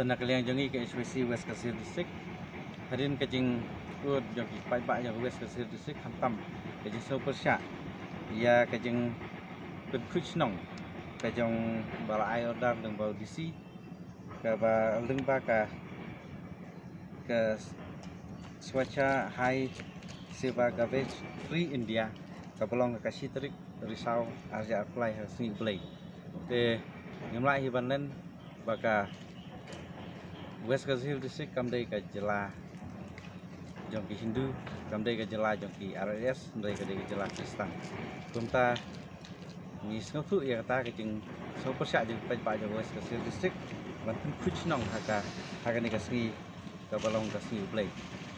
nak liang jongi ke SPC West Kasir District harin kajing ud jongi pai yang West Kasir District hantam kajing super syak ia kajing berkuchnong kajong bala ai order deng bau DC ke ba lengba ke Swacha High Seva Garbage Free India ke belong ke Kasitrik Risau Arja apply hasni play te ngemlai hibanen baka West Kasir District kamdai ka jela jongki Hindu kamdai ka jela jongki RS ndai ka jela Kristen kumta ni snofu ya ta ka jing so persya jing pai West Kasir District banten kuchnong haka ni kasni ka balong kasni play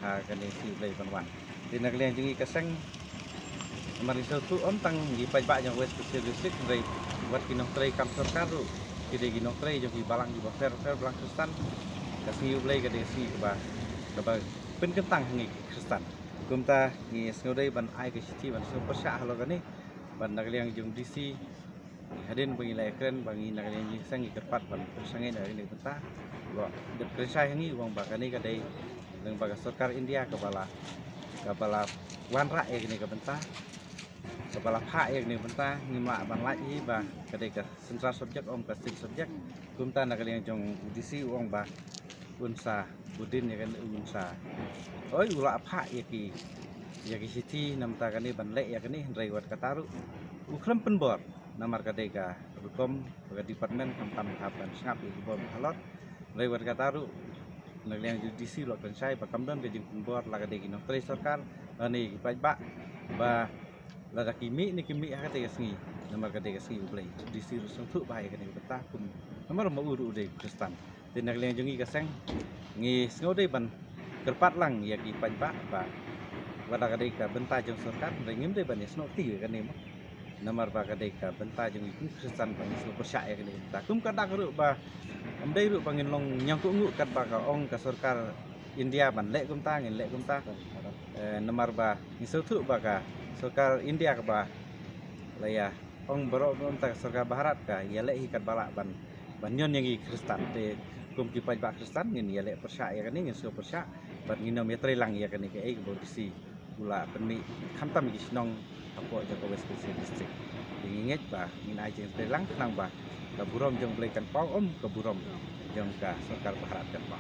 haka ni si play panwan dinak liang jingi kaseng mari so tu om tang gi pai West Kasir District ndai buat kinong trai kam sarkar ru kide ginong trai jongki balang di fair balang Kristen kasih play ke desi ba pen kentang ngi Kristen kumta ni snodai ban ai ke city ban so persya halo kani ban nagliang jung DC hadin bangi la ekren bangi nagliang ni sang kerpat ban sangai dari ni peta lo de krisai ngi wong bakani ka dei leng baga sarkar India kepala wanra ek ni ka penta kepala pha ek ni penta ngima ban lai hi ba ka dei ka central subject om ka state subject kumta nagliang jung DC wong ba unsa budin ya kan unsa oi ula apa ya ki siti namta kani banle ya kani rewat kataru ukram penbor namar kadeka rukom ke departemen kamtam hapan ngap i bom halot rewat kataru nagliang judisi lo kan sai pakamdon ke jing penbor la kadeki no tre sarkar ani pajba ba la kimi ni kimi ha kadeka singi namar kadeka singi play judisi rusung tu bahaya kani beta kum namar mau uru de Kristen tinag liang jongi kaseng ngi snodai ban kerpat lang ya ki pajba ba wada kadai ka benta jong sarkar ringim de ban sno ti kan ni namar ba kadai ka benta jong iku Kristen ban sno persya ya kan ta kum kadak ru ba amdai ru bangin long nyang ku ngu kat ba ka ong ka sarkar India ban le kum ta ngin le kum ta namar ba ngi sotu ba ka sarkar India ka ba laya ong baro kum ta sarkar Bharat ka ya le hi kat bala ban banyon yang Kristen te kum ki pajba Kristen ngin ya le persya ya kan ngin so persya bat ngino metre lang ya kan ke ai ke bisi pula penmi khamtam gi snong apo Joko West Kasir District inget ba ngin ai jeng lang nang ba ka burom jong bleikan pau om ka burom jong ka sarkar Bharat kan ba